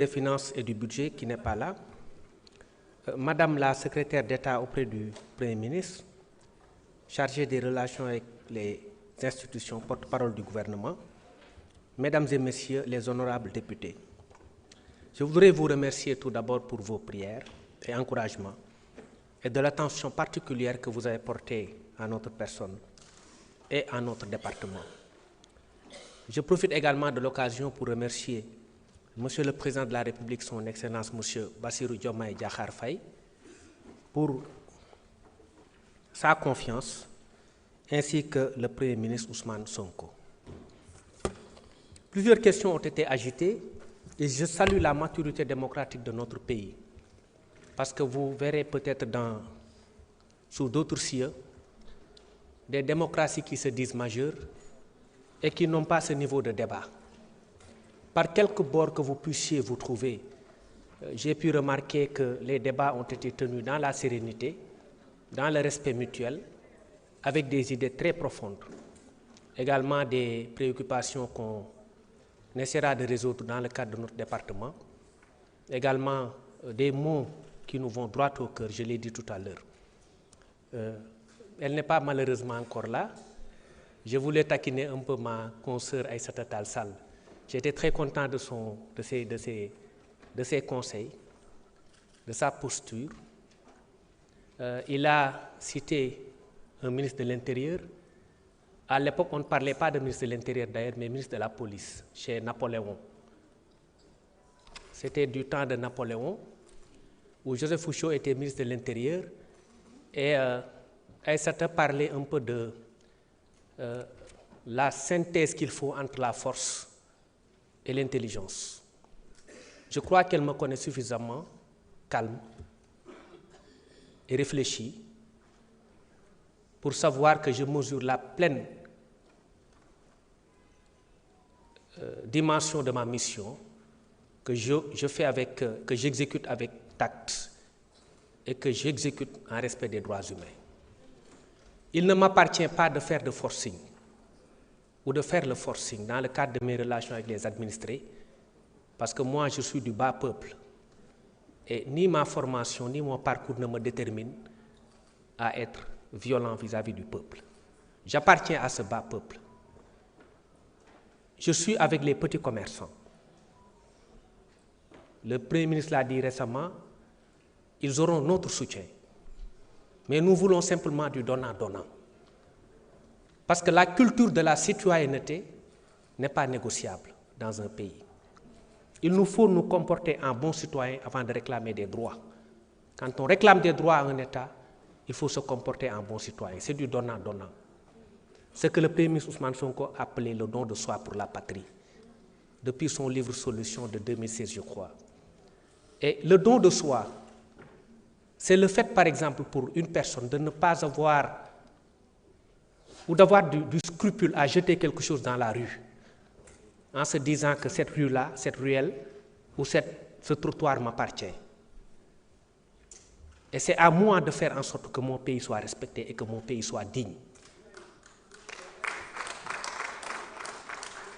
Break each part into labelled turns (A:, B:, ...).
A: des Finances et du Budget qui n'est pas là, Madame la secrétaire d'État auprès du Premier ministre, chargée des relations avec les institutions, porte-parole du gouvernement, Mesdames et Messieurs les honorables députés, je voudrais vous remercier tout d'abord pour vos prières et encouragements et de l'attention particulière que vous avez portée à notre personne et à notre département. Je profite également de l'occasion pour remercier Monsieur le Président de la République, son Excellence Monsieur Bassirou Diomaye Diakhar Faye, pour sa confiance, ainsi que le Premier ministre Ousmane Sonko. Plusieurs questions ont été agitées et je salue la maturité démocratique de notre pays, parce que vous verrez peut-être sous d'autres cieux des démocraties qui se disent majeures et qui n'ont pas ce niveau de débat. Par quelque bord que vous puissiez vous trouver, j'ai pu remarquer que les débats ont été tenus dans la sérénité, dans le respect mutuel, avec des idées très profondes, également des préoccupations qu'on essaiera de résoudre dans le cadre de notre département, également des mots qui nous vont droit au cœur, je l'ai dit tout à l'heure. Elle n'est pas malheureusement encore là. Je voulais taquiner un peu ma consoeur Aïssata Tall Sall. J'étais très content de ses conseils, de sa posture. Il a cité un ministre de l'Intérieur. À l'époque, on ne parlait pas de ministre de l'Intérieur d'ailleurs, mais ministre de la Police, chez Napoléon. C'était du temps de Napoléon, où Joseph Fouchot était ministre de l'Intérieur, et Aïssata parlait un peu de la synthèse qu'il faut entre la force et l'intelligence. Je crois qu'elle me connaît suffisamment calme et réfléchie pour savoir que je mesure la pleine dimension de ma mission, que j'exécute avec tact et que j'exécute en respect des droits humains. Il ne m'appartient pas de faire de forcing ou de faire le forcing dans le cadre de mes relations avec les administrés, parce que moi je suis du bas peuple et ni ma formation ni mon parcours ne me déterminent à être violent vis-à-vis du peuple. J'appartiens à ce bas peuple. Je suis avec les petits commerçants. Le Premier ministre l'a dit récemment, ils auront notre soutien. Mais nous voulons simplement du donnant-donnant. Parce que la culture de la citoyenneté n'est pas négociable dans un pays. Il nous faut nous comporter en bons citoyens avant de réclamer des droits. Quand on réclame des droits à un État, il faut se comporter en bon citoyen. C'est du donnant-donnant. Ce que le Premier ministre Ousmane Sonko a appelé le don de soi pour la patrie, depuis son livre Solutions de 2016, je crois. Et le don de soi, c'est le fait, par exemple, pour une personne de ne pas avoir ou d'avoir du scrupule à jeter quelque chose dans la rue, en se disant que cette rue-là, cette ruelle ou ce trottoir m'appartient. Et c'est à moi de faire en sorte que mon pays soit respecté et que mon pays soit digne.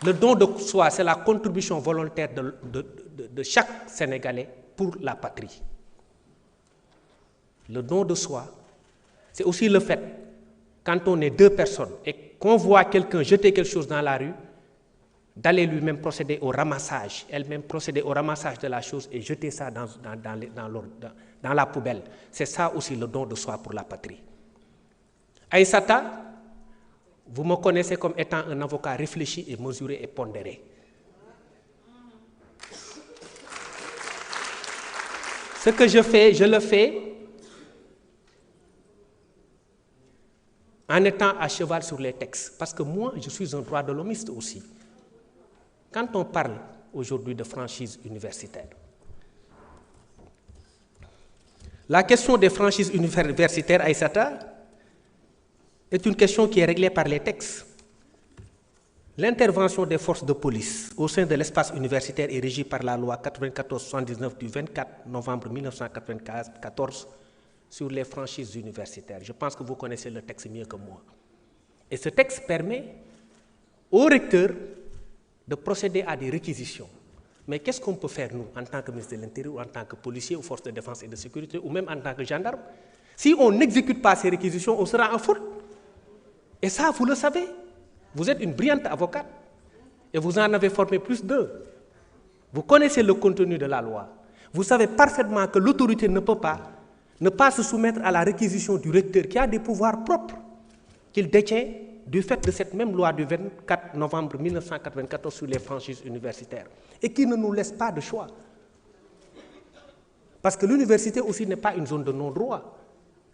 A: Le don de soi, c'est la contribution volontaire de chaque Sénégalais pour la patrie. Le don de soi, c'est aussi le fait, quand on est deux personnes et qu'on voit quelqu'un jeter quelque chose dans la rue, d'aller lui-même procéder au ramassage, elle-même procéder au ramassage de la chose et jeter ça dans la poubelle. C'est ça aussi le don de soi pour la patrie. Aïssata, vous me connaissez comme étant un avocat réfléchi et mesuré et pondéré. Ce que je fais, je le fais en étant à cheval sur les textes. Parce que moi, je suis un droit de l'homiste aussi. Quand on parle aujourd'hui de franchise universitaire, la question des franchises universitaires, Aïssata, est une question qui est réglée par les textes. L'intervention des forces de police au sein de l'espace universitaire est régie par la loi 94/79 du 24 novembre 1994 sur les franchises universitaires. Je pense que vous connaissez le texte mieux que moi. Et ce texte permet au recteur de procéder à des réquisitions Mais qu'est-ce qu'on peut faire, nous, en tant que ministre de l'Intérieur, ou en tant que policier, ou force de défense et de sécurité, ou même en tant que gendarme? Si on n'exécute pas ces réquisitions, on sera en faute. Et ça, vous le savez. Vous êtes une brillante avocate. Et vous en avez formé plus d'eux. Vous connaissez le contenu de la loi. Vous savez parfaitement que l'autorité ne peut pas ne pas se soumettre à la réquisition du recteur qui a des pouvoirs propres qu'il détient du fait de cette même loi du 24 novembre 1994 sur les franchises universitaires et qui ne nous laisse pas de choix. Parce que l'université aussi n'est pas une zone de non-droit.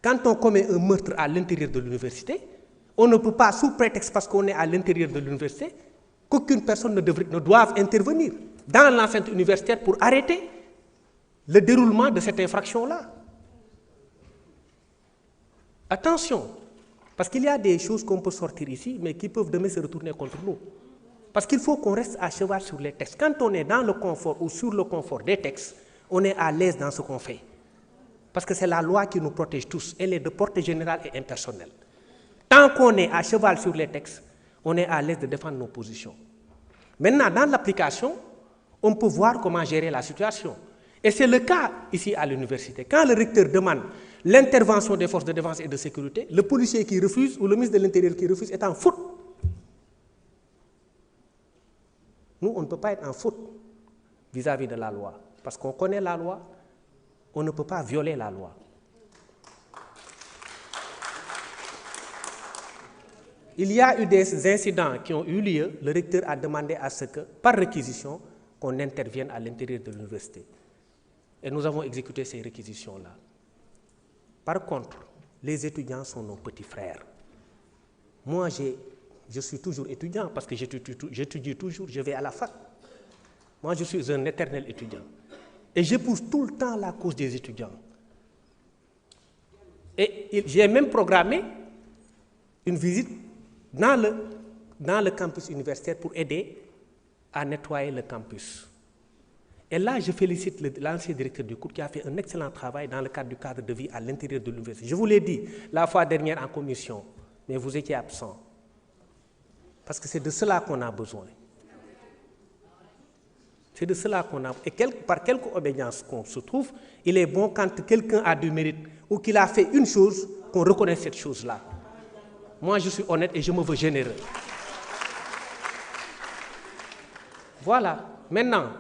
A: Quand on commet un meurtre à l'intérieur de l'université, on ne peut pas, sous prétexte parce qu'on est à l'intérieur de l'université, qu'aucune personne ne doive intervenir dans l'enceinte universitaire pour arrêter le déroulement de cette infraction-là. Attention, parce qu'il y a des choses qu'on peut sortir ici, mais qui peuvent demain se retourner contre nous. Parce qu'il faut qu'on reste à cheval sur les textes. Quand on est dans le confort ou sur le confort des textes, on est à l'aise dans ce qu'on fait. Parce que c'est la loi qui nous protège tous. Elle est de portée générale et impersonnelle. Tant qu'on est à cheval sur les textes, on est à l'aise de défendre nos positions. Maintenant, dans l'application, on peut voir comment gérer la situation. Et c'est le cas ici à l'université. Quand le recteur demande l'intervention des forces de défense et de sécurité, le policier qui refuse ou le ministre de l'Intérieur qui refuse est en faute. Nous, on ne peut pas être en faute vis-à-vis de la loi. Parce qu'on connaît la loi, on ne peut pas violer la loi. Il y a eu des incidents qui ont eu lieu. Le recteur a demandé à ce que, par réquisition, qu'on intervienne à l'intérieur de l'université. Et nous avons exécuté ces réquisitions-là. Par contre, les étudiants sont nos petits frères. Moi, je suis toujours étudiant parce que j'étudie toujours, je vais à la fac. Moi, je suis un éternel étudiant. Et je pousse tout le temps la cause des étudiants. Et j'ai même programmé une visite dans le campus universitaire pour aider à nettoyer le campus. Et là, je félicite l'ancien directeur du cours qui a fait un excellent travail dans le cadre du cadre de vie à l'intérieur de l'université. Je vous l'ai dit la fois dernière en commission, mais vous étiez absent. Parce que c'est de cela qu'on a besoin. C'est de cela qu'on a. Et par quelque obédience qu'on se trouve, il est bon quand quelqu'un a du mérite ou qu'il a fait une chose, qu'on reconnaisse cette chose-là. Moi, je suis honnête et je me veux généreux. Voilà. Maintenant,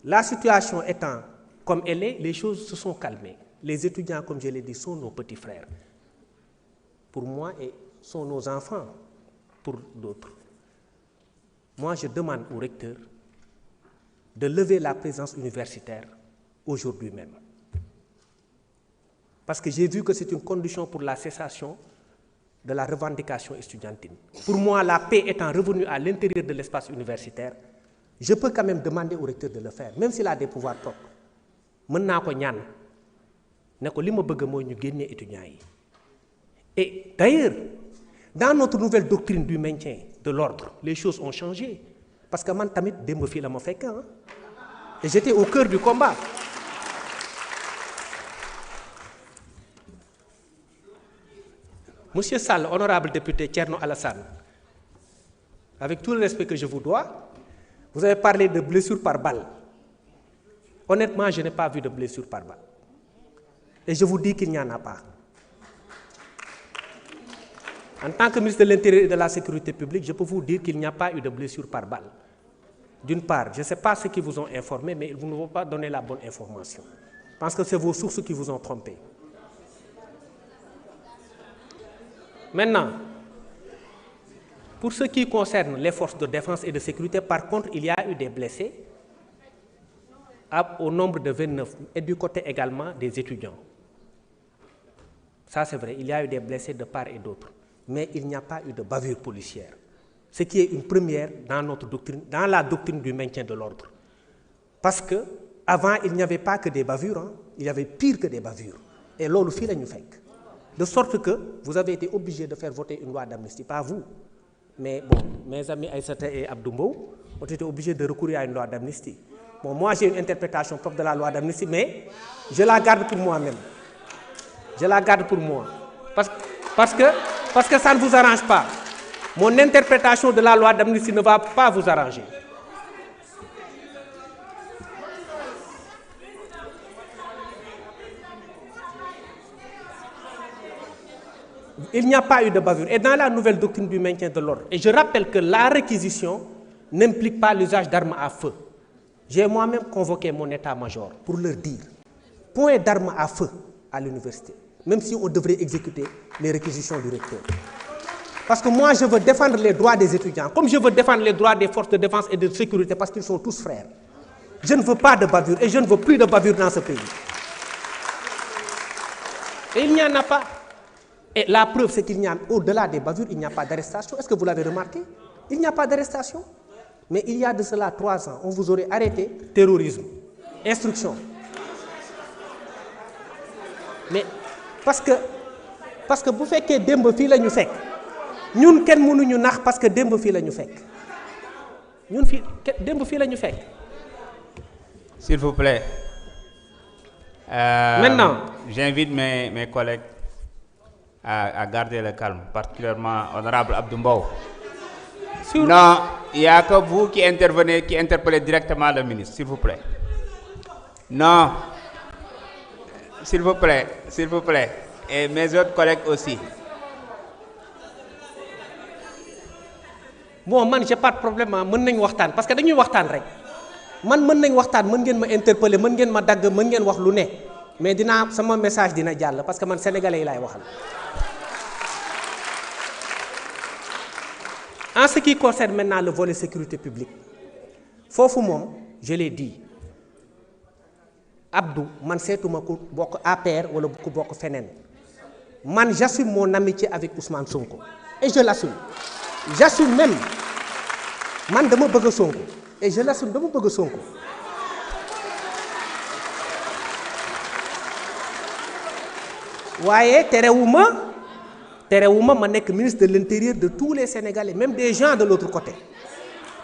A: la situation étant comme elle est, les choses se sont calmées. Les étudiants, comme je l'ai dit, sont nos petits frères. Pour moi, et sont nos enfants pour d'autres. Moi, je demande au recteur de lever la présence universitaire aujourd'hui même. Parce que j'ai vu que c'est une condition pour la cessation de la revendication estudiantine. Pour moi, la paix étant revenue à l'intérieur de l'espace universitaire, je peux quand même demander au recteur de le faire, même s'il a des pouvoirs propres. Et d'ailleurs, dans notre nouvelle doctrine du maintien de l'ordre, les choses ont changé. Parce que moi, tamit démb fii la ma fekk, et j'étais au cœur du combat. Monsieur Sall, honorable député Thierno Alassane, avec tout le respect que je vous dois, vous avez parlé de blessures par balle. Honnêtement, je n'ai pas vu de blessures par balle. Et je vous dis qu'il n'y en a pas. En tant que ministre de l'Intérieur et de la Sécurité publique, je peux vous dire qu'il n'y a pas eu de blessures par balle. D'une part, je ne sais pas ceux qui vous ont informé, mais ils ne vont pas donner la bonne information. Je pense que c'est vos sources qui vous ont trompé. Maintenant, pour ce qui concerne les forces de défense et de sécurité, par contre, il y a eu des blessés au nombre de 29 et du côté également des étudiants. Ça, c'est vrai, il y a eu des blessés de part et d'autre, mais il n'y a pas eu de bavure policière, ce qui est une première dans notre doctrine, dans la doctrine du maintien de l'ordre. Parce qu'avant, il n'y avait pas que des bavures, il y avait pire que des bavures. Et là, le fil est fait. De sorte que vous avez été obligé de faire voter une loi d'amnistie, pas vous. Mais bon, mes amis Aïssata et Abdoumbo ont été obligés de recourir à une loi d'amnistie. Bon, moi j'ai une interprétation propre de la loi d'amnistie, mais je la garde pour moi-même. Je la garde pour moi. Parce que ça ne vous arrange pas. Mon interprétation de la loi d'amnistie ne va pas vous arranger. Il n'y a pas eu de bavure. Et dans la nouvelle doctrine du maintien de l'ordre, et je rappelle que la réquisition n'implique pas l'usage d'armes à feu. J'ai moi-même convoqué mon état-major pour leur dire, point d'armes à feu à l'université, même si on devrait exécuter les réquisitions du recteur. Parce que moi, je veux défendre les droits des étudiants, comme je veux défendre les droits des forces de défense et de sécurité, parce qu'ils sont tous frères. Je ne veux pas de bavure, et je ne veux plus de bavure dans ce pays. Et il n'y en a pas. Et la preuve, c'est qu'il n'y a, au-delà des bavures, il n'y a pas d'arrestation. Est-ce que vous l'avez remarqué? Il n'y a pas d'arrestation. Mais il y a de cela 3 ans, on vous aurait arrêté, terrorisme, instruction. Mais parce que bu fekkee démb fii la ñu fekk ñun kenn mënuñu nax parce que démb fii la ñu fekk ñun fii démb fii la ñu fekk.
B: S'il vous plaît.
A: Maintenant,
B: j'invite mes collègues à garder le calme, particulièrement honorable Abdou Mbow. Non, il n'y a que vous qui intervenez, qui interpellez directement le ministre, s'il vous plaît. Non, s'il vous plaît, et mes autres collègues aussi.
A: Bon, man j'ai pas de problème, mën nañ waxtaan parce que dañuy waxtaan rek. Man mën nañ waxtaan, mën ngeen ma interpeller, mën ngeen ma dagg, mën ngeen wax lu ne. Mais sama message dina jàll parce que man sénégalais yi laay waxal. En ce qui concerne maintenant le volet sécurité publique, foofu moom je l'ai dit Abdou man seetuma ku bokk APR wala ku bokk feneen man j'assume mon amitié avec Ousmane Sonko et je l'assume. J'assume même man dama bëgg a Sonko et je l'assume, dama bëgg a Sonko. waaye terewuma ma nekk ministre de l'intérieur de tous les Sénégalais, même des gens de l'autre côté.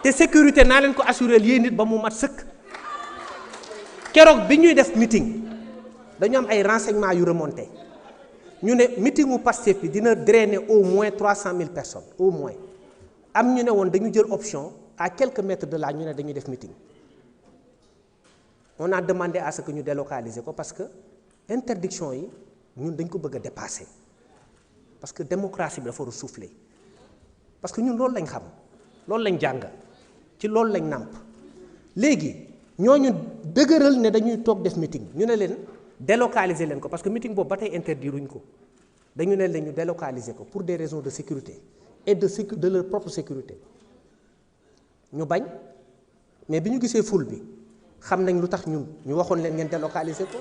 A: te sécurité naa leen ko assurer yéen nit ba mu mat sëkk. keroog bi ñuy def meeting dañu am ay renseignements yu remonté ñu ne meetingu Pastef bi dina drainer au moins 300 000 personnes au moins. am ñu ne woon dañu jël option à quelques mètres de là ñu ne dañuy def meeting. On a demandé à ce que ñu délocaliser ko parce que interdiction yi ñun dañ ko bëgg a dépasser parce que démocratie bi dafa war a souffler parce que ñun loolu lañ xam loolu lañ jàng ci loolu lañ nàmp. léegi ñooñu dëgëral ne dañuy toog def meeting ñu ne leen délocaliser leen ko parce que meeting boobu ba tey interdiruñ ko dañu ne leen ñu délocaliser ko pour des raisons de sécurité et de leur propre sécurité ñu bañ mais bi ñu gisee foule bi xam nañ lu tax ñun ñu waxoon leen ngeen délocaliser ko.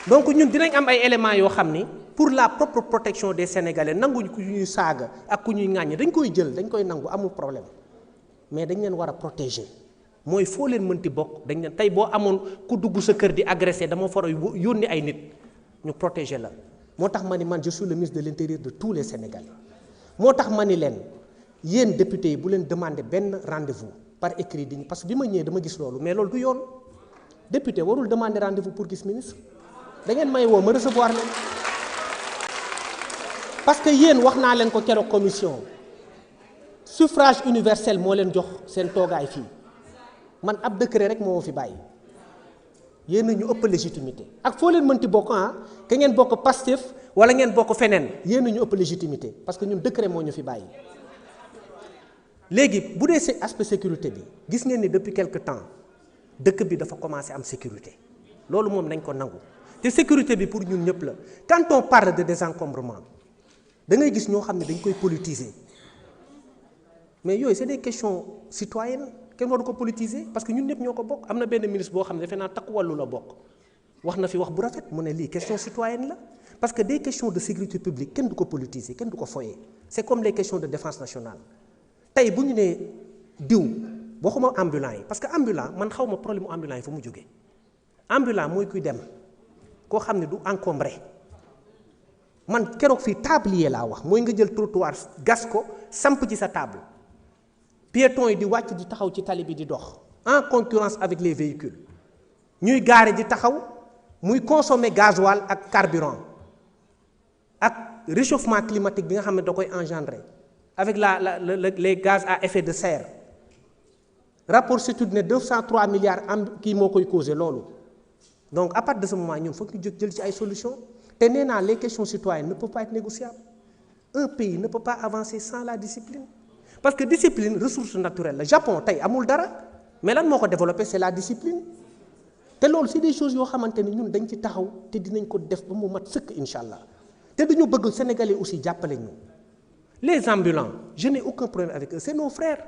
A: donc ñun dinañ am ay éléments yoo xam ni pour la propre protection des Sénégalais nanguñ ku ñuy saaga ak ku ñuy ŋàññi dañ koy jël dañ koy nangu amul problème mais dañ leen war a protéger mooy foo leen mënti bokk dañ leen tey boo amoon ku dugg sa kër di agressé dama fara yónni ay nit ñu protéger la. moo tax ma ni man je suis le ministre de l'intérieur de tous les Sénégalais moo tax ma ni leen yéen députés yi bu leen demander benn rendez-vous par écrit di parce que bi ma ñëwee dama gis loolu mais loolu du yoon député warul demander rendez-vous pour gis ministre da ngeen may woo ma recevoir leen parce que yéen wax naa leen ko keroog commission suffrage universel moo leen jox seen toogaay fii man ab décret rek moo fi bàyyi yéen ñu ëpp légitimité ak foo leen mënti bokk ke ngeen bokk Pastef wala ngeen bokk feneen yéen ñu ëpp légitimité parce que ñun décret moo ñu fi bàyyi. léegi bu dee aspect sécurité bi gis ngeen ni depuis quelque temps dëkk bi dafa commencé am sécurité loolu moom nañ ko nangu te sécurité bi pour ñun ñëpp la quand on parle de désencombrement da ngay gis ñoo xam ne dañ koy politiser mais yooyu c'est des questions citoyennes kenn waru ko politiser parce que ñun ñëpp ñoo ko bokk. am na benn ministre boo xam ne defe naa takku wàllu la bokk wax na fi wax bu rafet mu ne lii question citoyenne la parce que des questions de sécurité publique kenn du ko politiser kenn du ko foyer c'est comme les questions de défense nationale. tey bu ñu nee diw waxuma ambulant yi parce que ambulant man xaw ma problème mu ambulant yi fu mu jógee ambulant mooy kuy dem koo xam ne du encombré man keroog fii tablier laa wax mooy nga jël trottoir gas ko samp ci sa table piétons yi di wàcc di taxaw ci tali bi di dox en concurrence avec les véhicules ñuy gaare di taxaw muy consommer gasoil ak carburant ak réchauffement climatique bi nga xam ne da koy engendrer. avec les gaz à effet de serre rapport CETUD ne 203 milliards am kii moo koy causé loolu donc à partir de ce moment ñun foog ñu jël ci ay solutions te nee naa les questions citoyennes ne peuvent pas être négociables. Un pays ne peut pas avancer sans la discipline parce que discipline ressource naturelle la Japon tey amul dara mais lan moo ko développé c'est la discipline te loolu c'est des choses yoo xamante ni ñun dañ ci taxaw te dinañ ko def ba mu mat sëkk incha allah te dañu bëgg Sénégalais aussi jàppale ñu. Les ambulants je n'ai aucun problème avec eux c'est nos frères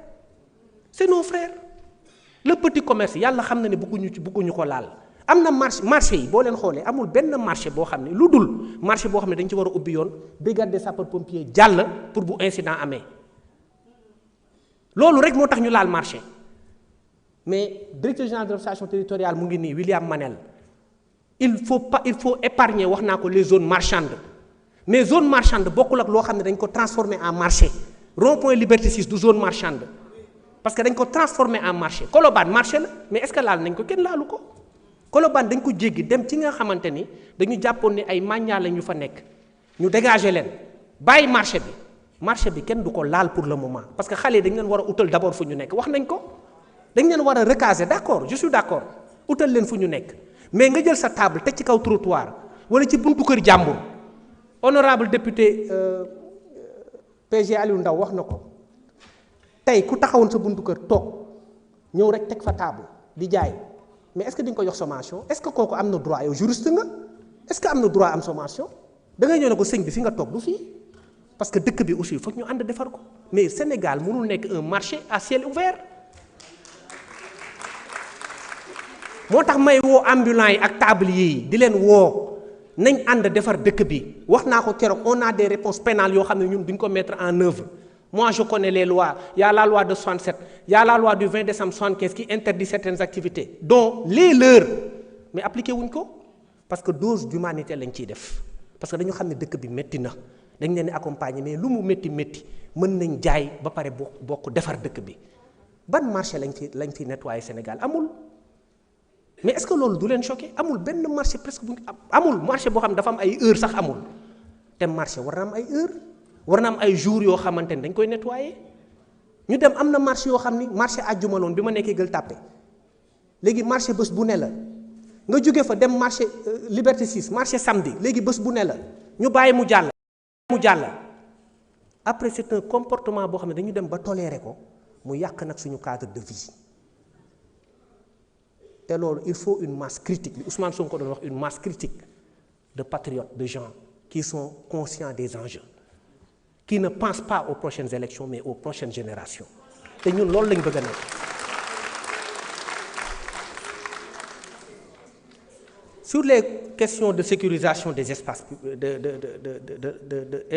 A: le petit commerce yàlla xam na ne bëgguñu ko laal. am na marché yi boo leen xoolee amul benn marché boo xam ne lu dul marché boo xam ne dañ ci war a ubbi yoon brigade des sapeurs-pompiers jàll pour bu incident amee loolu rek moo tax ñu laal marché mais directeur général de l'administration territoriale mu ngi nii William Manel il faut épargner wax naa ko les zones marchandes mais zone marchande bokkul ak loo xam ne dañ ko transformer en marché rond-point Liberté 6 du zone marchande parce que dañ ko transformer en marché Colobane marché la mais est-ce que laal nañ ko kenn laalu ko. Colobane dañ ko jéggi dem ci nga xamante ni dañu jàppoon ne ay màññaa la ñu fa nekk ñu dégager leen bàyyi marché bi kenn du ko laal pour le moment parce que xale yi dañ leen war a utal d'abord fu ñu nekk wax nañ ko dañ leen war a recaser d'accord je suis d'accord utal leen fu ñu nekk mais nga jël sa table teg ci kaw trottoir wala ci buntu kër jàmbur honorable député PG Aliou Ndao wax na ko tey ku taxawoon sa buntu kër toog ñëw rek teg fa table di jaay. mais est-ce que di nga ko jox sommation est-ce que kooku am na droit yow juriste nga est-ce que am na droit am sommation da ngay ñëw ne ko sëñ bi fi nga toog du fii parce que dëkk bi aussi foog ñu ànd defar ko mais Sénégal mënul nekk un marché à ciel ouvert moo tax may woo ambulants yi ak tabliers yi di leen woo nañ ànd defar dëkk bi wax naa ko keroog on a des réponses pénales yoo xam ne ñun duñ ko mettre en œuvre. Moi, je connais les lois. Il y a la loi de 67, il y a la loi du 20 décembre 75 qui interdit certaines activités, dont les leurs. Mais appliquez-vous ko parce que dose d'humanité lañ ciy def parce que dañu xam ne dëkk bi métti na dañ leen di accompagner mais lu mu métti mën nañ jaay ba pare bokk defar dëkk bi ban marché lañ fi nettoyer Sénégal amul. mais est-ce que loolu du leen choqué amul benn marché presque amul marché boo xam ne dafa am ay heures sax amul te marché war na am ay heures. war na am ay jours yoo xamante ni dañ koy nettoyer ñu dem am na marché yoo xam ni marché àjjuma loon bi ma nekkee Gueule Tapée léegi marché bés bu ne la nga jóge fa dem marché Liberté 6 marché samedi léegi bés bu ne la ñu bàyyi mu jàll après c'est un comportement boo xam ne dañu dem ba tolérer ko mu yàq nag suñu cadre de vie te loolu il faut une masse critique li Ousmane Sonko doon wax une masse critique de patriotes de gens qui sont conscients des enjeux qui ne pensent pas aux prochaines élections mais aux prochaines générations te ñun loolu lañ bëgg a nekk. Sur les questions de sécurisation des espaces et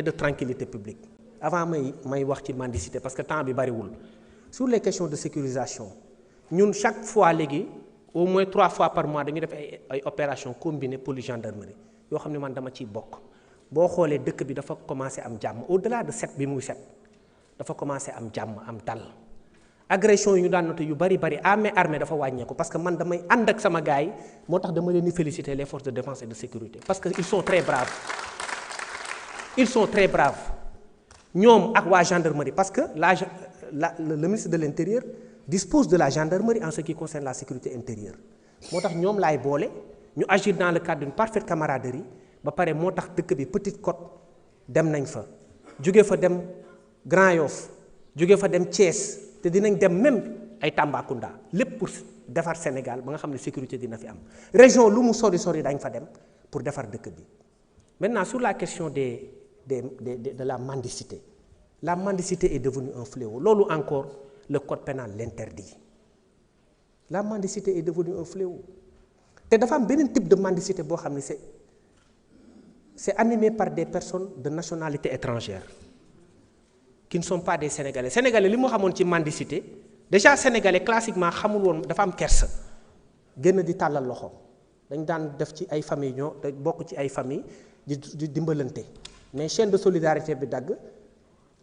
A: de tranquillité publique avant may wax ci mendicité parce que temps bi bariwul sur les questions de sécurisation ñun chaque fois léegi au moins 3 fois par mois dañuy def ay opérations combinées police gendarmerie yoo xam ne man dama ciy bokk. boo xoolee dëkk bi dafa commencé am jàmm au-delà de set bi muy set dafa commencé am jàmm am dal agression yi ñu daan noté yu bari armée dafa wàññeeku parce que man damay ànd ak sama gars yi moo tax dama leen di féliciter les forces de défense et de sécurité parce que ils sont très braves ñoom ak waa gendarmerie parce que le ministre de l'intérieur dispose de la gendarmerie en ce qui concerne la sécurité intérieure moo tax ñoom laay boole ñu agir dans le cadre d'une parfaite camaraderie ba pare moo tax dëkk bi Petite Côte dem nañ fa jóge fa dem Grand Yoff jóge fa dem Thiès te dinañ dem même ay Tambacounda lépp pour defar Sénégal ba nga xam ne sécurité dina fi am région lu mu sori dañ fa dem pour defar dëkk bi. Maintenant sur la question de la mendicité est devenue un fléau loolu encore le code pénal l'interdit la mendicité est devenue un fléau te dafa am beneen type de mendicité boo xam ne c'est animé par des personnes de nationalité étrangère qui ne sont pas des Sénégalais li mu xamoon ci mendicité déjà Sénégalais classiquement xamul woon dafa am kersa génn di tàllal loxo dañ daan def ci ay famille ñoo bokk ci ay famille di dimbalante mais chaîne de solidarité bi dagg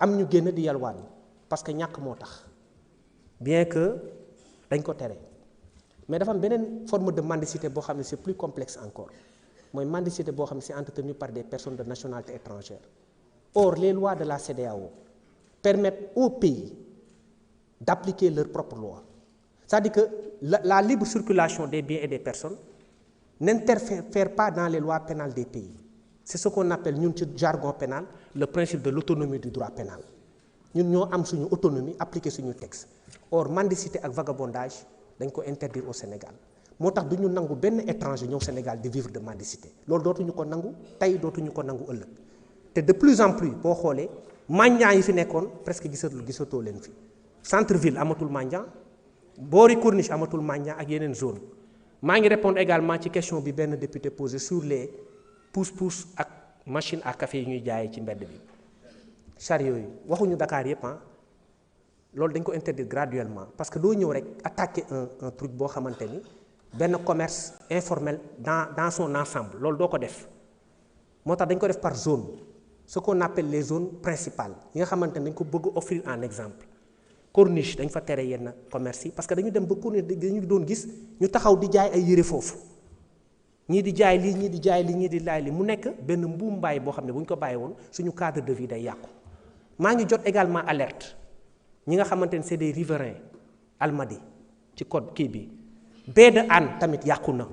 A: am ñu génn di yalwaan parce que ñàkk moo tax bien que dañ ko tere mais dafa am beneen forme de mendicité boo xam ne c'est plus complexe encore mooy mendicité boo xam ne c'est entretenu par des personnes de nationalité étrangère. Or les lois de la CEDEAO permettent aux pays d'appliquer leurs propres lois. C'est-à-dire que la libre circulation des biens et des personnes n'interfère pas dans les lois pénales des pays. c'est ce qu'on appelle ñun ci jargon pénal le principe de l'autonomie du droit pénal ñun ñoo am suñu autonomie appliquer suñu texte or mendicité ak vagabondage dañ ko interdire au Sénégal moo tax du ñu nangu benn étranger ñëw Sénégal di vivre de mendicité loolu dootuñu ko nangu tey dootuñu ko nangu ëllëg te de plus en plus boo xoolee mendiants yi fi nekkoon presque gisatoo leen fi centre ville amatul mendiant boori corniche amatul mendiant ak yeneen zone maa ngi répondre également ci question bi benn député posé sur les pousse-pousse ak machine à café yi ñuy jaayee ci mbedd bi chariot yi waxuñu Dakar yëpp loolu dañ ko interdire graduellement parce que doo ñëw rek attaquer un truc boo xamante ni benn commerce informel dans son ensemble loolu doo ko def moo tax dañ ko def par zone ce qu'on appelle les zones principales yi nga xamante ni dañ ko bëgg offrir en exemple corniche dañ fa tere yenn commerce yi parce que dañu dem ba corniche dañu doon gis ñu taxaw di jaay ay yére foofu ñii di jaay lii ñii di jaay lii ñii di laay li mu nekk benn mbuum mbaay boo xam ne bu ñu ko bàyyi woon suñu cadre de vie day yàqu maa ngi jot également alerte ñi nga xamante ne c'est des riverains Almadies ci code kii bi baie de Hann tamit yàqu na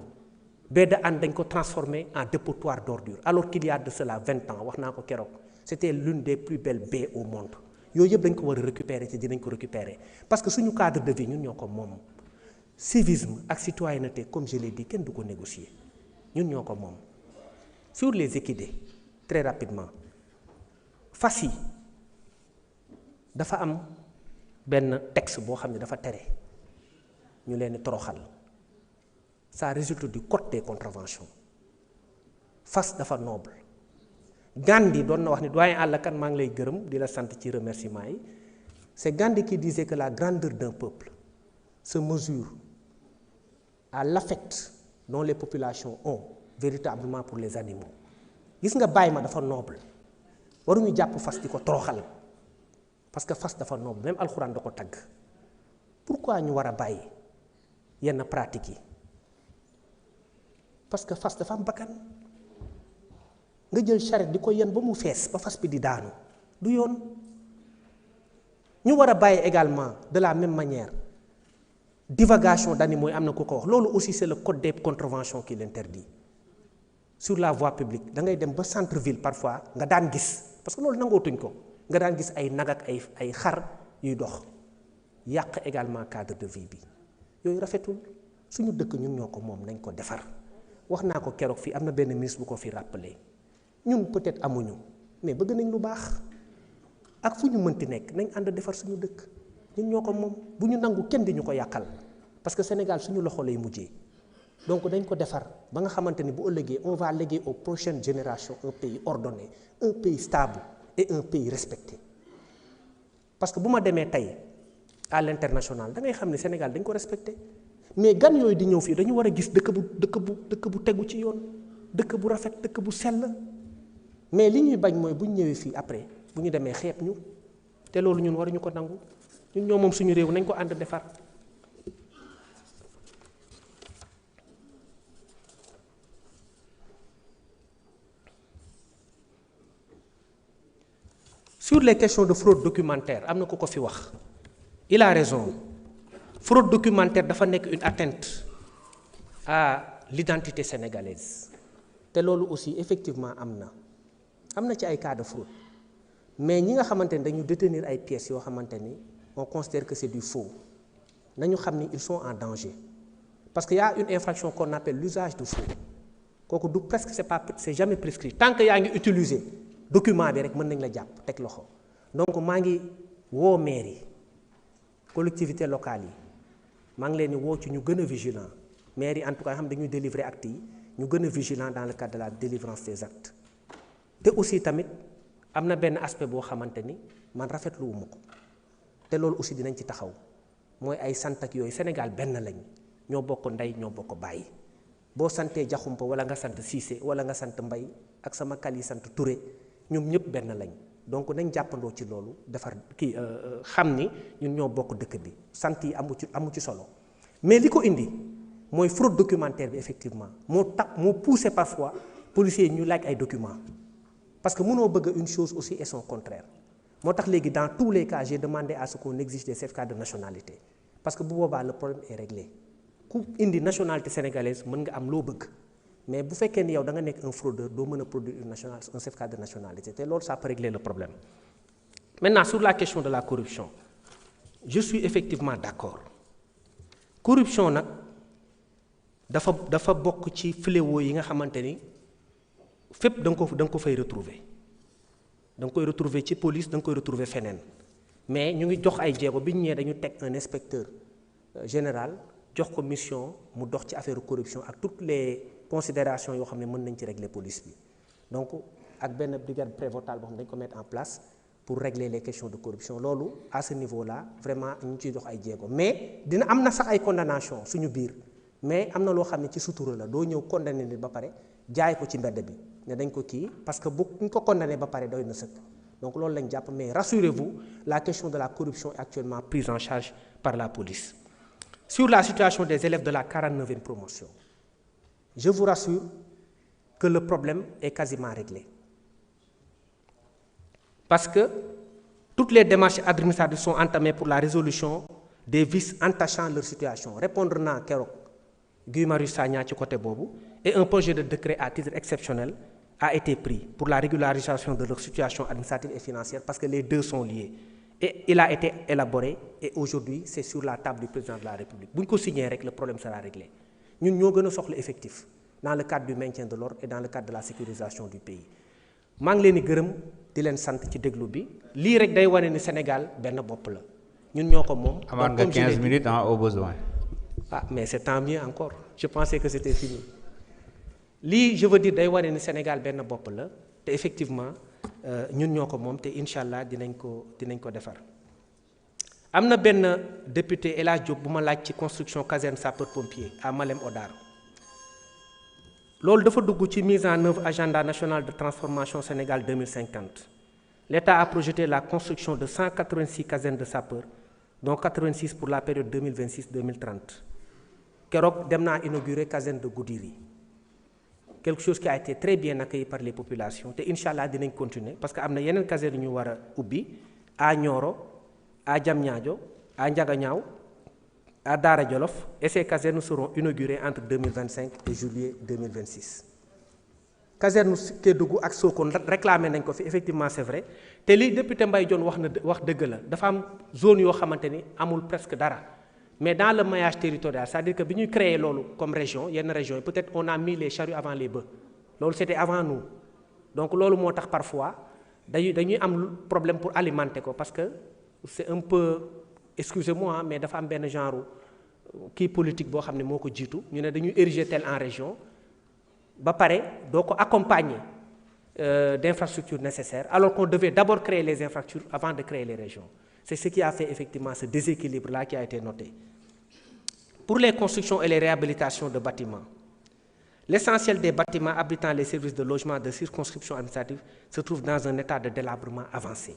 A: baie de Hann dañ ko transformé en dépotoir d'ordures alors qu'il y a de cela 20 ans wax naa ko keroog c'était l'une des plus belles baies au monde yooyu yëpp dañ ko war a récupérer te dinañ ko récupérer parce que suñu cadre de vie ñun ñoo ko moom civisme ak citoyenneté comme je l'ai dit kenn du ko négocier ñun ñoo ko moom sur les équidés très rapidement fas yi dafa am benn texte boo xam ne dafa tere ñu leen toroxal ça résulte du code des contraventions fas dafa noble Gandhi doon na wax ni doyen Alla Kane maa ngi lay gërëm di la sant ci remerciement yi c'est Gandhi qui disait que la grandeur d'un peuple se mesure à l'affect dont les populations ont véritablement pour les animaux gis nga bàyyi ma dafa noble waruñu jàpp fas di ko toroxal parce que fas dafa noble même alxuraan da ko tagg pourquoi ñu war a bàyyi yenn pratiques yi parce que fas dafa am bakkan nga jël charrette di ko yen ba mu fees ba fas bi di daanu du yoon ñu war a bàyyi également de la même manière divagation d'animaux yi am na ku ko wax loolu aussi c'est le code des contraventions qui l'interdit sur la voie publique da ngay dem ba centre ville parfois nga daan gis parce que loolu nangootuñ ko nga daan gis ay nag ak ay xar yuy dox yàq également cadre de vie bi yooyu rafetul suñu dëkk ñun ñoo ko moom nañ ko defar wax naa ko keroog fii am na benn ministre bu ko fi rappelé ñun peut-être amuñu mais bëgg nañ lu baax ak fu ñu mënti nekk nañ ànd defar suñu dëkk ñun ñoo ko moom bu ñu nangu kenn di ñu ko yàqal parce que Sénégal suñu loxo lay mujjee donc dañ ko defar ba nga xamante ni bu ëllëgee on va léguer aux prochaines générations un pays ordonné un pays stable et un pays respecté parce que bu ma demee tey à l'international da ngay xam ne Sénégal dañ ko respecté mais gan yooyu di ñëw fii dañu war a gis dëkk bu tegu ci yoon dëkk bu rafet dëkk bu sell mais li ñuy bañ mooy bu ñu ñëwee fii après bu ñu demee xeeb ñu te loolu ñun waruñu ko nangu ñun ñoo moom suñu réew nañ ko ànd defar. Sur les questions de fraude documentaire am na ku ko fi wax il a raison fraude documentaire dafa nekk une atteinte à l'identité sénégalaise te loolu aussi effectivement am na ci ay cas de fraude mais ñi nga xamante ni dañu détenir ay pièces yoo xamante ni on considère que c'est du faux nañu xam ni ils sont en danger parce que y a une infraction qu'on appelle l'usage de faux kooku du presque c'est jamais prescrit tant que yaa ngi utiliser document bi rek mën nañ la jàpp teg loxo donc maa ngi woo maire yi collectivités locales yi maa ngi leen di woo ci ñu gën a vigilant maire yi en tout cas xam dañuy délivrer actes yi ñu gën a vigilant dans le cadre de la délivrance des actes te aussi tamit am na benn aspect boo xamante ni man rafetlu wuma ko te loolu aussi dinañ ci taxaw mooy ay sant ak yooyu Sénégal benn lañ ñoo bokk ndey ñoo bokk bàyyi boo santee Jaxumpa wala nga sant Cissé wala nga sant Mbay ak sama kal yi sant Touré ñoom ñëpp benn lañ donc nañ jàppandoo ci loolu defar xam ni ñun ñoo bokk dëkk bi sant yi amu ci solo mais li ko indi mooy fraude documentaire bi effectivement moo poussé parfois policiers yi ñu laaj ay documents parce que mënoo bëgg une chose aussi et son contraire moo tax léegi dans tous les cas j'ai demandé à ce qu'on exige des certificats de nationalité parce que bu boobaa le problème est réglé ku indi nationalité sénégalaise mën nga am loo bëgg mais bu fekkee ni yow da nga nekk un fraudeur doo mën a produire un certificat de nationalité te loolu ça peut régler le problème. Maintenant sur la question de la corruption je suis effectivement d'accord corruption nag dafa bokk ci fléau yi nga xamante ni fépp da nga ko fay retrouver da nga koy retrouver ci police da nga koy retrouver feneen mais ñu ngi jox ay jéego bi ñu ñëwee dañu teg un inspecteur général jox ko mission mu dox ci affaire corruption ak toutes les considérations yoo xam ne mën nañ ci régler police bi donc ak benn brigade prévôtale boo xam ne dañ ko mettre en place pour régler les questions de corruption loolu à ce niveau là vraiment ñu ciy jox ay jéego mais dina am na sax ay condamnation suñu biir mais am na loo xam ne ci sutura la doo ñëw condamné nit ba pare jaay ko ci mbedd bi ne dañ ko kii parce que bu ñu ko condamné ba pare doy na sëkk donc loolu lañ jàpp mais rassurez-vous la question de la corruption est actuellement prise en charge par la police. Sur la situation des élèves de la 49e promotion je vous rassure que le problème est quasiment réglé parce que toutes les démarches administratives sont entamées pour la résolution des vices entachant leur situation répondre naa keroog Guy Marius Sagna ci côté boobu et un projet de décret à titre exceptionnel a été pris pour la régularisation de leur situation administrative et financière parce que les deux sont liés et il a été élaboré et aujourd'hui c'est sur la table du président de la République bu ñu ko signé rek le problème sera réglé ñun ñoo gën a soxla effectif dans le cadre du maintien de l'ordre et dans le cadre de la sécurisation du pays maa ngi leen di gërëm di leen sant ci déglu bi lii rek day wane ni Sénégal benn bopp la ñun ñoo ko moom.
B: amaat nga 15 minutes au besoin.
A: ah mais c'est tant mieux encore je pensais que c'était fini lii je veux dire day wane ni Sénégal benn bopp la te effectivement ñun ñoo ko moom te incha allah dinañ ko defar. am na benn député El Hadj Diop bu ma laaj ci construction caserne sapeur pompier à Malem Hodar loolu dafa dugg ci mise en œuvre agenda national de transformation Sénégal 2050 l'État a projeté la construction de 186 casernes de sapeurs dont 86 pour la période 2026-2030 keroog dem naa inaugurer caserne de Goudiri quelque chose qui a été très bien accueilli par les populations te incha allah dinañ continuer parce que am na yeneen caserne yu ñu war a ubbi à Nioro à Diamniadio à Ndiaganiao à Daara Jolof et ces casernes seront inaugurées entre 2025 et juillet 2026. caserne Kédougou ak Sokone réclamé nañ ko fi effectivement c'est vrai te li député Mbaye Dione wax dëgg la dafa am zone yoo xamante ni amul presque dara mais dans le maillage territorial c'est-à-dire que bi ñuy créer loolu comme région yenn régions yi peut-être on a mis les charrues avant les bœufs loolu c'était avant nous donc loolu moo tax parfois dañuy am problème pour alimenter ko parce que c'est un peu excusez-moi mais dafa am benn genre kii politique boo xam ne moo ko jiitu ñu ne dañuy ériger tel en région ba pare doo ko accompagner d'infrastructures nécessaires alors qu'on devait d'abord créer les infrastructures avant de créer les régions c'est ce qui a fait effectivement ce déséquilibre-là qui a été noté. Pour les constructions et les réhabilitations de bâtiments, l'essentiel des bâtiments abritant les services de logement de circonscription administrative se trouve dans un état de délabrement avancé.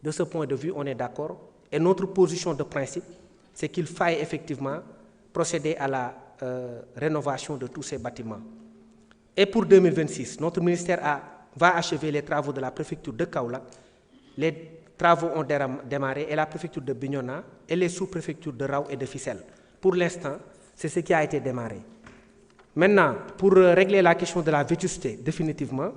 A: De ce point de vue, on est d'accord et notre position de principe, c'est qu'il faille effectivement procéder à la rénovation de tous ces bâtiments. Et pour 2026, notre ministère va achever les travaux de la préfecture de Kaolack. Les travaux ont démarré et la préfecture de Bignona et les sous-préfectures de Rao et de Fissel. Pour l'instant, c'est ce qui a été démarré. Maintenant, pour régler la question de la vétusté définitivement,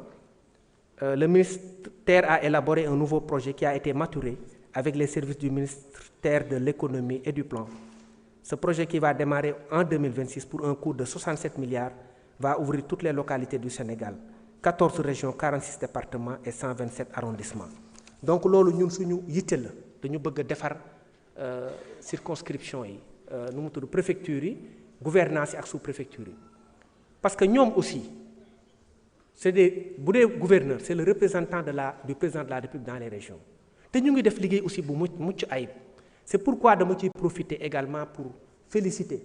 A: le ministère a élaboré un nouveau projet qui a été maturé avec les services du ministère de l'économie et du plan. Ce projet qui va démarrer en 2026 pour un coût de 67 milliards va ouvrir toutes les localités du Sénégal, 14 régions, 46 départements et 127 arrondissements. Donc loolu ñun suñu yitte la dañu bëgg a defar circonscription yi nu mu tudd préfecture yi gouvernance yi ak sous-préfecture yi parce que ñoom aussi c'est des bu dee gouverneur c'est le représentant du président de la République dans les régions te ñu ngi def liggéey aussi bu mucc ayib c'est pourquoi dama ciy profiter également pour féliciter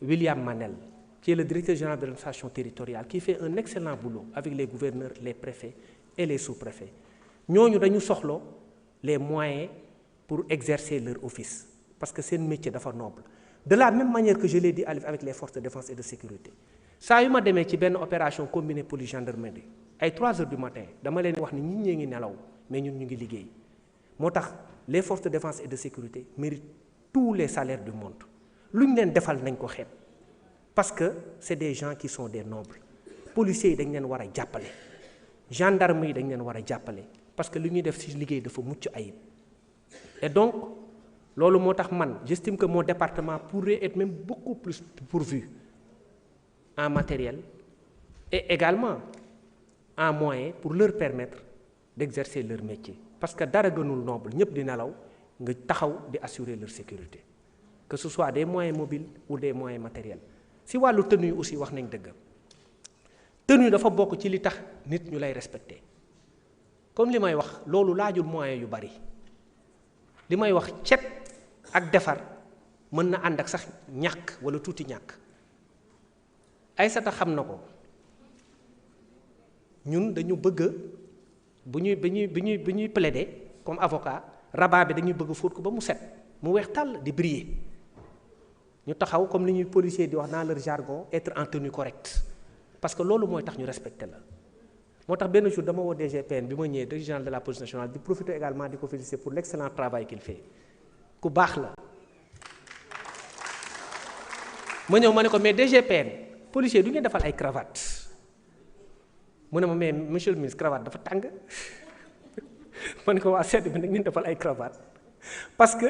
A: William Manel qui est le directeur général de l'administration territoriale qui fait un excellent boulot avec les gouverneurs, les préfets et les sous-préfets. ñooñu dañu soxla les moyens pour exercer leur office parce que seen métier dafa noble de la même manière que je l'ai dit avec les forces de défense et de sécurité saa yu ma demee ci benn opération combinée police gendarmerie ay 3 heures du matin dama leen wax ni ñun ñee ngi nelaw mais ñun ñu ngi liggéey moo tax les forces de défense et de sécurité méritent tous les salaires du monde lu ñu leen defal nañ ko xeeb parce que c'est des gens qui sont des nobles policiers yi dañ leen war a jàppale gendarmes yi dañ leen war a jàppale parce que li ñuy def ci liggéey dafa mucc ayib et donc loolu moo tax man j'estime que mon département pourrait être même beaucoup plus pourvu en matériel et également en moyens pour leur permettre d'exercer leur métier parce que dara gënul noble ñëpp di nelaw nga taxaw di assurer leur sécurité que ce soit des moyens mobiles ou des moyens matériels si wàllu tenue aussi wax nañ dëgg tenue dafa bokk ci li tax nit ñu lay respecter comme li may wax loolu laajul moyens yu bari li may wax cet ak defar mën na ànd ak sax ñàkk wala tuuti ñàkk Aïssata xam na ko ñun dañu bëgg bu ñuy plaider comme avocat rabat bi dañuy bëgg fóot ko ba mu set mu weex tàll di briller ñu taxaw comme li ñuy policier di wax dans leur jargon être en tenue correcte parce que loolu mooy tax ñu respecter la moo tax benn jour dama woo DGPN bi ma ñëwee directeur général de la police nationale di profiter également di ko féliciter pour l'excellent travail qu'il fait ku baax la ma ñëw ma ne ko mais DGPN policier du ngeen defal ay cravate mu ne ma mais monsieur le ministre cravate dafa tàng ma ne ko waa sedd bi nag ngeen defal ay cravate parce que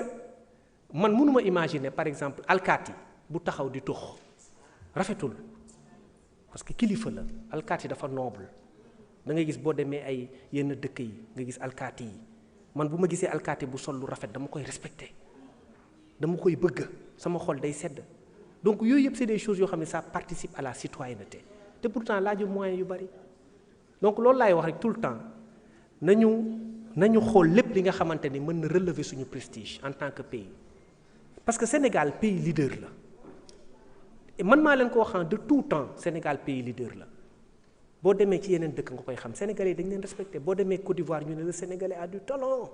A: man mënuma imaginer par exemple alkaati bu taxaw di tux rafetul parce que kilifa la alkaati dafa noble da ngay gis boo demee ay yenn dëkk yi nga gis alkaati yi man bu ma gisee alkaati bu sol lu rafet dama koy respecter dama koy bëgg sama xol day sedd donc yooyu yëpp c'est des choses yoo xam ne ça participe à la citoyenneté te pourtant laaju moyens yu bari donc loolu laay wax rek tout le temps nañu xool lépp li nga xamante ni mën na relever suñu prestige en tant que pays parce que Sénégal pays leader la et man maa leen ko wax de tout temps Sénégal pays leader la boo demee ci yeneen dëkk nga koy xam sénégalais yi dañ leen respecté boo demee Côte d'Ivoire ñu ne le sénégalais a du talent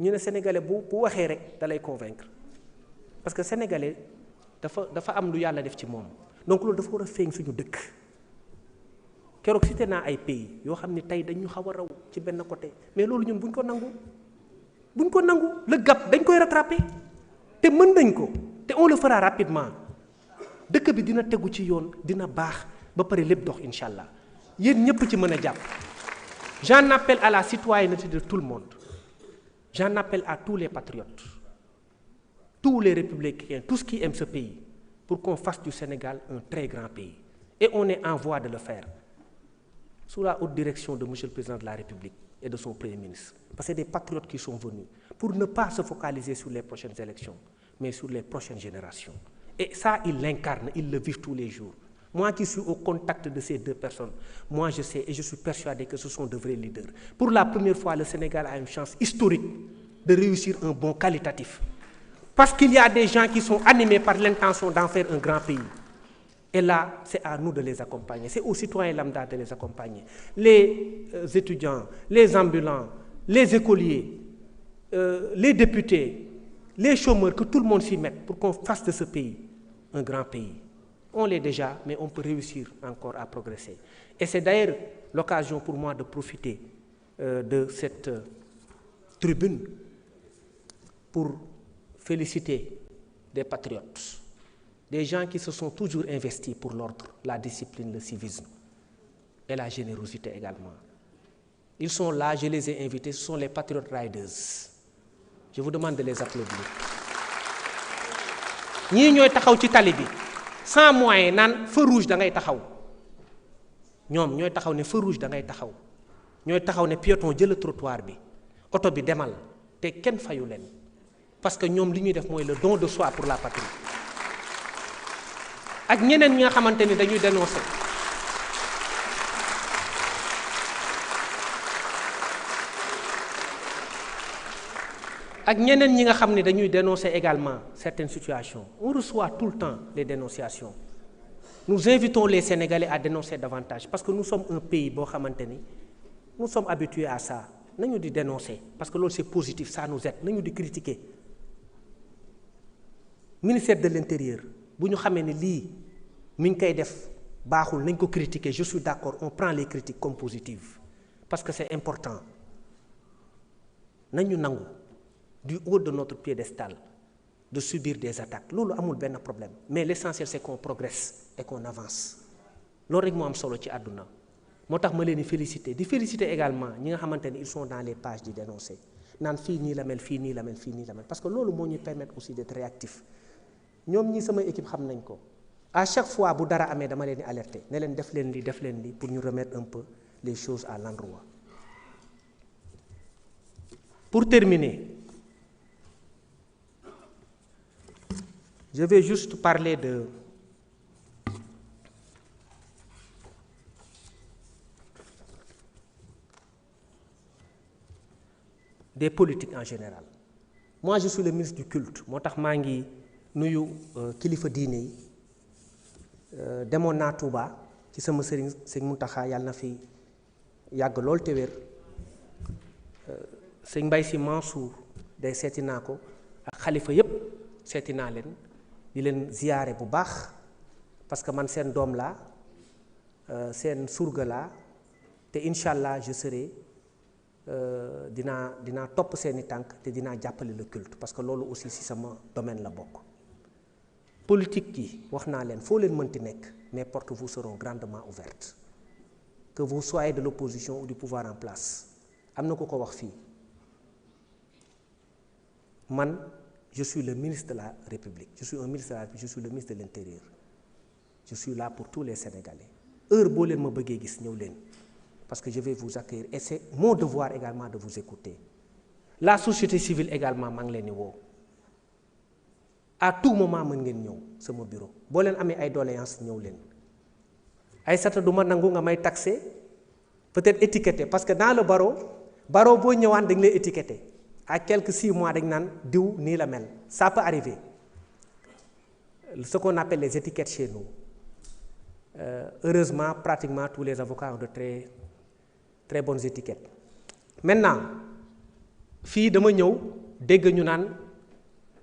A: ñu ne sénégalais bu waxee rek da lay convaincre parce que sénégalais dafa am lu yàlla def ci moom donc loolu dafa war a feeñ suñu dëkk keroog cité naa ay pays yoo xam ne tey dañu xaw a raw ci benn côté mais loolu ñun buñ ko nangu le gap dañ koy rattraper te mën nañ ko te on le fera rapidement dëkk bi dina tegu ci yoon dina baax ba pare lépp dox incha allah yéen ñëpp ci mën a jàpp j'en appelle à la citoyenneté de tout le monde j'en appelle à tous les patriotes tous les républicains tous qui aiment ce pays pour qu'on fasse du Sénégal un très grand pays et on est en voie de le faire sous la haute direction de monsieur le président de la République et de son premier ministre parce que c'est des patriotes qui sont venus pour ne pas se focaliser sur les prochaines élections mais sur les prochaines générations et ça ils l'incarnent, ils le vivent tous les jours. Moi qui suis au contact de ces deux personnes, moi je sais et je suis persuadé que ce sont de vrais leaders. Pour la première fois, le Sénégal a une chance historique de réussir un bond qualitatif. Parce qu'il y a des gens qui sont animés par l'intention d'en faire un grand pays. Et là, c'est à nous de les accompagner. C'est aux citoyens lambda de les accompagner. Les étudiants, les ambulants, les écoliers, les députés, les chômeurs, que tout le monde s'y mette pour qu'on fasse de ce pays un grand pays. On l'est déjà, mais on peut réussir encore à progresser. Et c'est d'ailleurs l'occasion pour moi de profiter de cette tribune pour féliciter des patriotes, des gens qui se sont toujours investis pour l'ordre, la discipline, le civisme et la générosité également. Ils sont là, je les ai invités, ce sont les Patriot Riders. Je vous demande de les applaudir. ñii ñooy taxaw ci tali bi sans moyen naan feu rouge da ngay taxaw ñoom ñooy taxaw ne feu rouge da ngay taxaw ñooy taxaw ne piéton jël trottoir bi oto bi demal te kenn fayu leen parce que ñoom li ñuy def mooy le don de soi pour la patrie ak ñeneen ñi nga xamante ni dañuy dénoncer ak ñeneen ñi nga xam ne dañuy dénoncer également certaines situations. On reçoit tout le temps les dénonciations. Nous invitons les Sénégalais à dénoncer davantage parce que nous sommes un pays boo xamante ni nous sommes habitués à ça nañu di dénoncer parce que loolu c'est positif, ça nous aide nañu di critiquer. Ministère de l'Intérieur bu ñu xamee ne lii mi ngi koy def baaxul nañ ko critiquer, je suis d'accord, on prend les critiques comme positives parce que c'est important nañu nangu du haut de notre piédestal de subir des attaques loolu amul benn problème mais l'essentiel c'est qu'on progresse et qu'on avance loolu rek moo am solo ci àdduna moo tax ma leen di féliciter également ñi nga xamante ni ils sont dans les pages di dénoncer naan fii nii la mel fii nii la mel fii nii la mel parce que loolu moo ñuy permettre aussi d'être réactif ñoom ñi sama équipe xam nañ ko à chaque fois bu dara amee dama leen di alerter ne leen def leen li pour ñu remettre un peu les choses à l'endroit. Pour terminer, je vais juste parler des politiques en général. Moi, je suis le ministre du culte. moo tax maa ngi nuyu kilifa diine yi demoon naa Touba ci sama sëriñ sëñ Mountakha yàlla na fi yàgg lool te wér sëñ Mbaye Sy Mansour day seeti naa ko ak xalifa yépp seeti naa leen di leen ziyaare bu baax parce que man seen doom laa seen surga laa te incha allah je serai dinaa topp seeni tànk te dinaa jàppale le culte parce que loolu aussi ci sama domaine la bokk. politique yi wax naa leen foo leen mënti nekk mes portes vous seront grandement ouvertes que vous soyez de l'opposition ou du pouvoir en place am na ku ko wax fii man je suis le ministre de la République je suis un ministre de la République je suis le ministre de l'Intérieur je suis là pour tous les Sénégalais heure boo leen ma bëggee gis ñëw leen parce que je vais vous accueillir et c'est mon devoir également de vous écouter la société civile également maa ngi leen di woo à tout moment mën ngeen ñëw sama bureau boo leen amee ay doléances ñëw leen Aïssata du ma nangu nga may taxer peut-être étiqueté parce que dans le barreau boo ñëwaan dañ lay étiqueté à quelques 6 mois dañ naan diw nii la mel ça peut arriver ce qu'on appelle les étiquettes chez nous heureusement pratiquement tous les avocats ont de très très bonnes étiquettes maintenant fii dama ñëw dégg ñu naan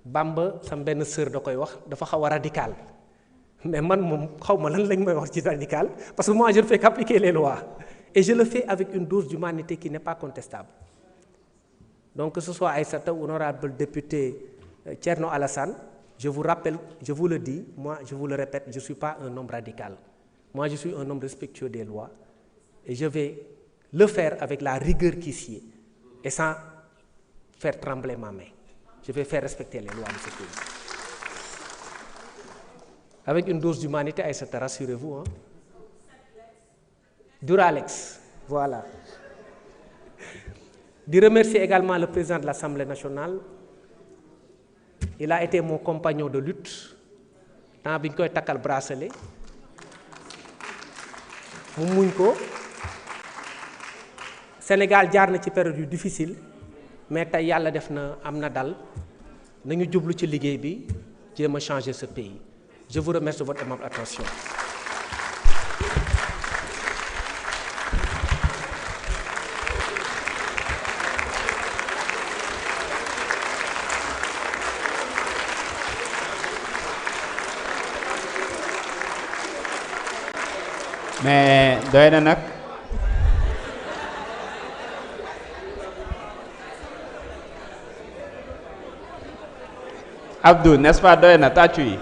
A: Bamba sam benn sœur da koy wax dafa xaw a radical mais man moom xaw ma lan lañ may wax ci radical parce que moi je ne fais qu'appliquer les lois et je le fais avec une dose d'humanité qui n'est pas contestable donc que ce soit Aïssata honorable député Thierno Alassane je vous rappelle je vous le dis moi je vous le répète je suis pas un homme radical moi je suis un homme respectueux des lois et je vais le faire avec la rigueur qui sied et sans faire trembler ma main je vais faire respecter les lois de ce pays avec une dose d'humanité Aïssata rassurez-vous hein. Duralex voilà di remercier également le président de l'Assemblée nationale il a été mon compagnon de lutte temps bi ñu koy takkal bracelet mu muñ ko Sénégal jaar na ci période yu difficile mais tey yàlla def na am na dal nañu jublu ci liggéey bi jéem a changer ce pays je vous remercie de votre aimable attention.
B: mais doy na nag Abdou n'est-ce pas doy na tàccu yi